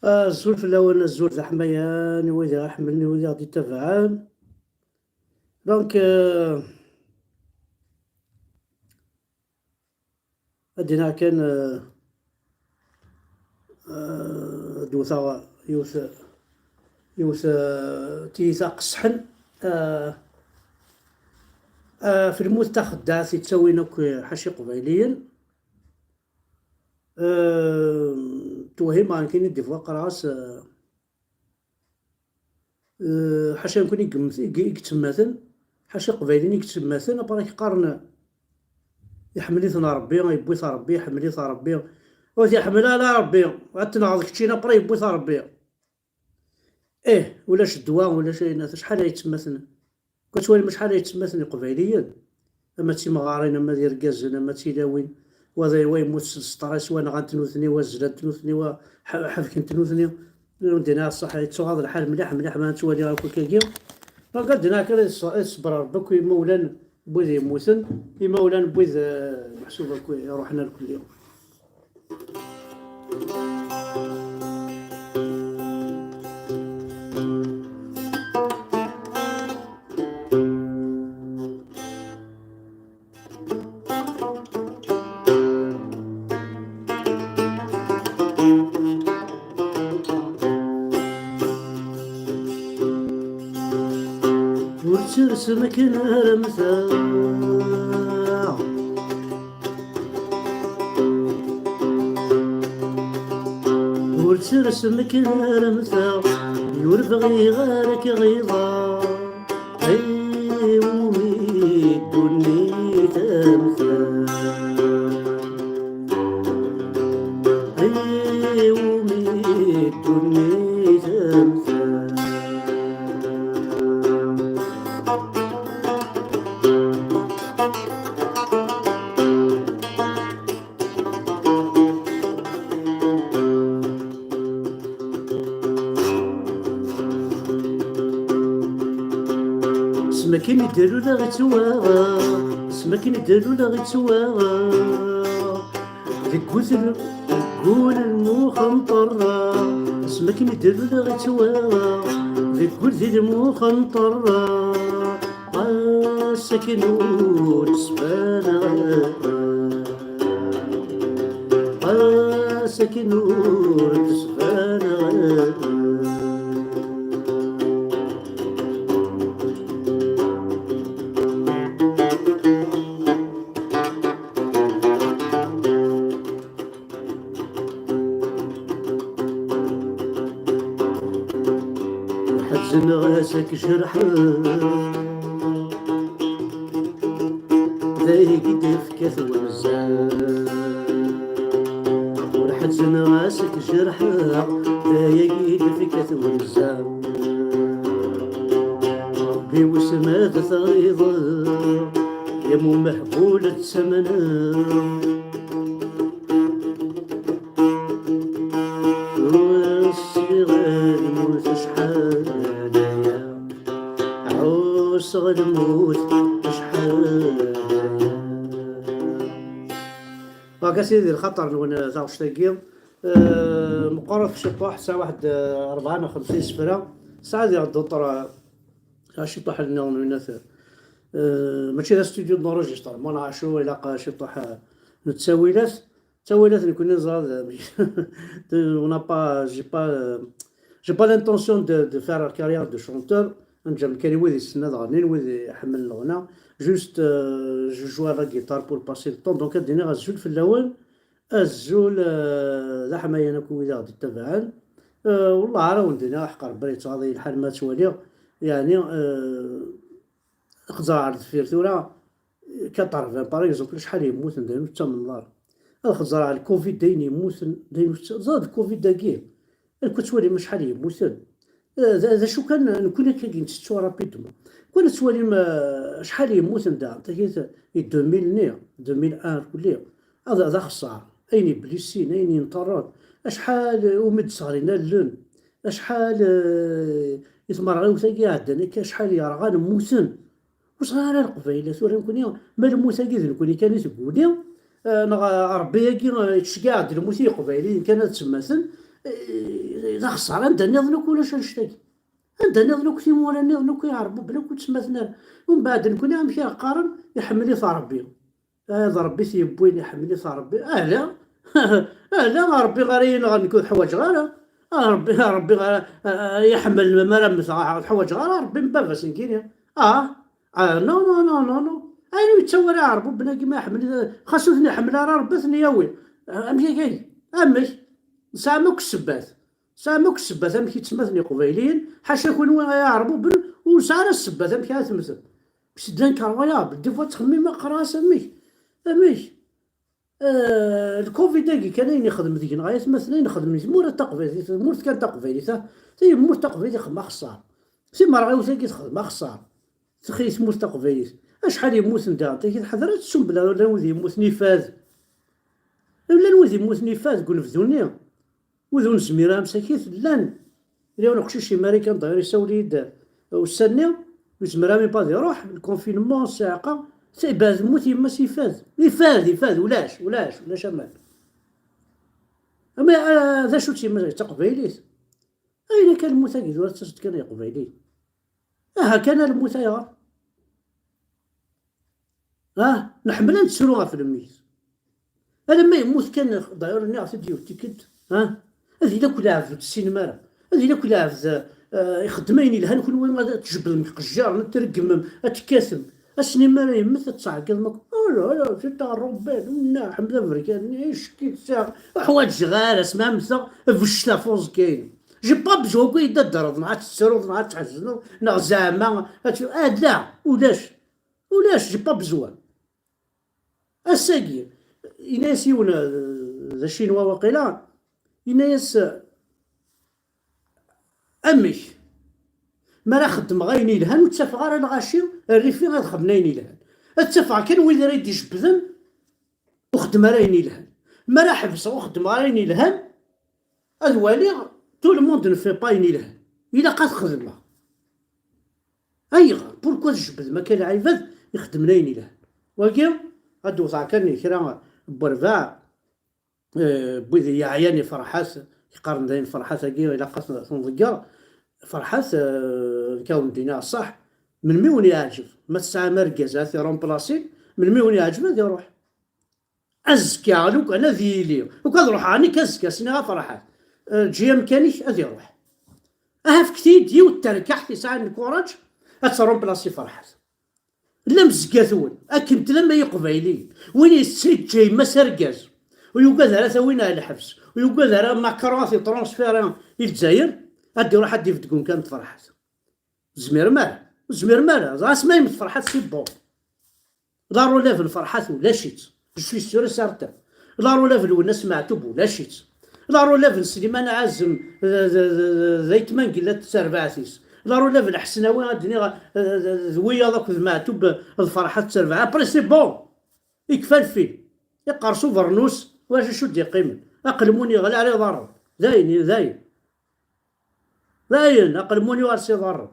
الزول في الأول الزول ذا حميان وإذا حملني وإذا غادي تبعان دونك أدينا كان دوثا يوث تيثا قصحن آه، في الموت تاخد داثي تسوي نوك حشي قبيليا توهم عن كاين دي فوا قراص حاشا نكون يكتماثن حاشا قبايلين يكتماثن ابرا يقارن يحمليثنا ربي يبويث ربي يحمليث ربي وذي يحملها لا ربي غتنعض كتشينا برا يبويث ربي ولا الدواء ولا شي ناس شحال يتماثن كتولي شحال يتماثن قبايليا اما تي مغارين اما ديال كازن اما تيلاوين وذا يموت ستراس وانا غنتنوثني وزلات تنوثني وحفكن تنوثني ندينا الصح يتصغر الحال مليح مليح ما نتولي هاكا كيا فقدنا كذا يصبر ربك يمولان بوذ يموتن يمولان بوذ محسوبة كوي روحنا لكل يوم. ورسمك نرمثا ورسمك نرمثا يوربغي غارك غيظا ومي دوني تمثا ومي دوني تمثا سماكين يديرو لا غيتواغا سماكين يديرو لا غيتواغا ذيك قول الموخ مطرة سماكين يديرو لا غيتواغا ذيك قول ذي الموخ مطرة ساكن ونسبانا ساكن ونسبانا حزن غاسك جرحه ذايق دفكة ونزال ورحزن غاسك جرحه ذايق دفكة ونزال ربي وسمات ثغيظة يا مو محبولة سمنة والصغار موت شحال صغر موت شحال هاكا سيدي الخطر وانا تاع شتاقيم مقرر في شطوح الساعة واحد 54 سفرة الساعة ديال الدكتور شطوح الناس ماشي ذا ستوديو نورجيستر مونا عاشو إلا شطوح نتساويلات نكون نزرد on n'a pas j'ai pas l'intention de faire la carrière de chanteur نجم كان ويدي يستنى غني ويدي يحمل الغنى جوست جو جوا لا جيتار بور باسي الطون دونك ادينا غزول في الاول الزول ذا حمايا انا كويدا غادي تبعان والله راه ولدنا حقر بريت غادي الحال ما توالي يعني خزار في ثورة كطرف باغ اكزومبل شحال يموت نديرو حتى من النار الخزر على الكوفيد داين يموت زاد الكوفيد داكي كتولي شحال يموت هذا شو كان نكون كاين نستو رابيدمون كون توالي شحال يموت ندا تاكيت 2001 كليا هذا خسار اين بليسين اين ينطرد شحال ومد صغرينا اللون شحال يثمر غير وثاقي عندنا شحال يرغان موسن وصغار القبيله ثورا نكون ما الموسى كيف نكون كان تقولي ربي يجي تشكاع الموسى قبيلي كانت تسمسن إذا خسر عندها نظنك ولا شنشتاكي عندها نظنك في مولا نظنك يعربوا بنك وتسمثنا ومن بعد نكون يمشي قارن يحمل يثار ربي هذا ربي تيبوين يحمل يثار ربي لا لا ربي غير غنكون حوايج غير ربي غير يحمل مرمس حوايج غير ربي مبابا سنكين نو نو نو نو نو اين يتصور يعربوا بنادم ما يحمل خاصو ثني يحمل راه ربي ثني ياوي امشي كاين سامك السبات امشي تسمثني قبيلين حاشا كون يعربوا بن وسار السبات امشي تمثل باش دان كروايا بدي فوا تخمم قراص امي الكوفيد داكي كان يخدم ديك غاية مثلا نخدم مور تقفيلي مور كان تقفيلي تي مور تقفيلي خدمة خسار سي ما راه وثاقي خدمة خسار تخيس مور تقفيلي شحال يموت نتا كي حضرت السنبله ولا ولدي يموت نفاذ ولا الولد يموت نفاذ قول في الدنيا وذون زميرة مساكيت لان اليوم نقشو شي ماريكان ضاير يسوليد والسنة وزميرة مي يروح الكونفينمون الساعقة سيباز موت يما سيفاز يفاز ولاش أمان أما ذا شو تيما تقبيليت أين كان الموتى كي دورت كان يقبيليت كان الموتى يا نحمل نتسروها في الميت هذا ما يموت كان ضاير نعرف ديال التيكت هذه لا كل عافز السينما هذه لا كل عافز يخدمين لها كل وين ما تجبد المقجار نترقم اتكاسم السينما راه يمثل تصعق المك لا سي تاع الروبان لا حمد امريكان ايش كي تساق حوايج غير اسمها مسا فاش تافوز كاين جي با بجو كي درض مع تسرود مع تحزنوا نا زعما لا ولاش جي با بزوان الساقي إناس يونا ذا الشينوا وقيلا إناس أمش ما راه خدم غايني لهان وتسافع غير الغاشي الريفي غير خدمنايني لهان التسافع كان وين راه يجبدن وخدم رايني لهان ما راه حبس وخدم رايني لهان الوالي تو الموند نفي بايني لهان إلا قاد خدمة غير بوركوا تجبد ما كان عيفاد يخدم رايني لهان وكيف هادو ذاكرني كرا برفاع بوذي يعياني فرحات يقارن داين فرحات هكي إلا قصنا تنذكر فرحات كون دينا صح من ميون يعجب ما تسعى مركز رومبلاسي من ميون يعجب هذا يروح أزكى علوك أنا ذيلي وكذا روح عني كزكى سنها فرحات جي مكانيش هذا يروح أهف كتير ديو التركح في ساعة الكوراج رومبلاسي فرحات لم زكاثون أكنت لما يقبيلي وين السيد جاي ما سرقاز ويوقاد ثلاثة وين الحبس ويوقاد ثلاثة ماكرونات ترونسفيران للجزائر هادي روح هادي في تكون كانت فرحات زمير مالا راس ما يمت فرحات سي بون دارو لا في الفرحات ولا شيت جو سور سارتان دارو لا في الونا سمعتو ولا شيت دارو لا في سليمان عازم زيت من قلت سربعتيس دارو لا في الحسناوي غادي ذويا داك سمعتو بالفرحات سربعه ابري سي بون يكفى الفيلم يقرصو فرنوس واش شو دي قيمن اقلموني غلا على ضرب زاين اقلموني وارسي ضرب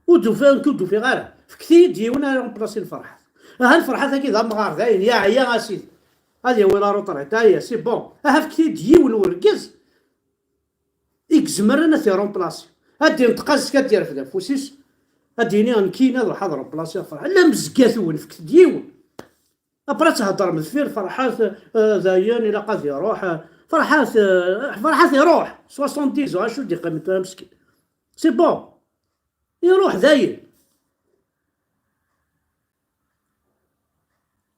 ودو في غير في كثير ديونا رومبلاسي الفرحات الفرحات هكي ذا مغار زاين يا عيا غاسيل هذه ولا روطريت هي سي بون في كثير ديون وركز إكزمر أنا في رومبلاسي هادي نتقاس كدير في دافوسيس هاديني نكينا نروح هاد رومبلاسي الفرحة لا مزكاثون في ديون أبرا تهضر مثفير فرحات زاين إلا قاد يروح فرحات يروح 70 شو دي قيمتها مسكين سي بون يروح زاين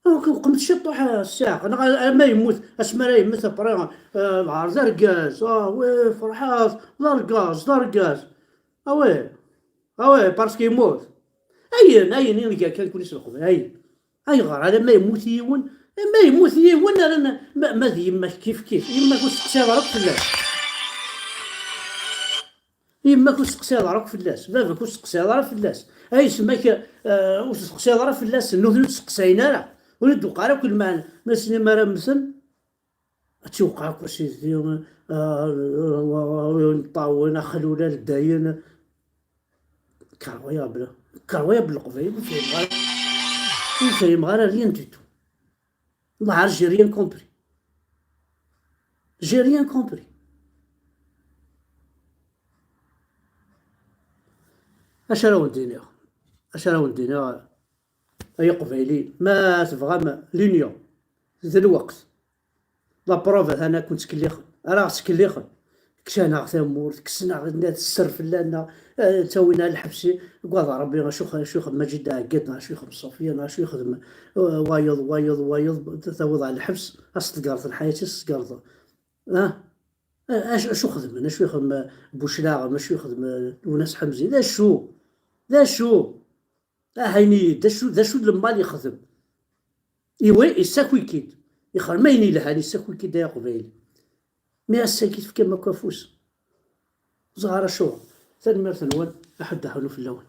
قمت شطوح الساق انا ما يموت اسمع لا يموت برا العار زرقاز وي فرحات زرقاز وي باسكو يموت اين يلقى كان كل يسرقوا اي غير على ما يموت يون انا ما ذي يما كيف يما كنت تقسى راك فلاس يما كنت تقسى راك فلاس بابا كنت تقسى راك فلاس اي سماك واش تقسى راك فلاس نوث تقسينا راه ولدو قارا كل ما سينما راه مثل توقع كلشي ديال طاونا خلونا للداين كرويا بالقبيل فهم غير ريان ديتو ما عرفش ريان كومبري جي ريان كومبري. اش راهو نديرو، اش راهو نديرو اي قبيلي ما تبغى لونيون ذا الوقت. لا بروف انا كنت كليخ، راه تكليخ كشانا ثمور كسنا السرف لنا توينا الحبس قاضى ربي شو يخدم مجد عقدنا شو يخدم صوفيا شو يخدم وايض تثوض على الحبس استقرت الحياة استقرت. اه شو خدم انا شو يخدم بوشلاغ ما شو يخدم وناس حمزي ذا شو ذا شو هيني ذا شو لما اللي يخدم ايوي يساكوي كيد يخرج ما يني لها يساكوي كيد يا قبيل مي الساكيت في كما كافوس زهر شو ثاني مرث نوان أحد حلو في اللون.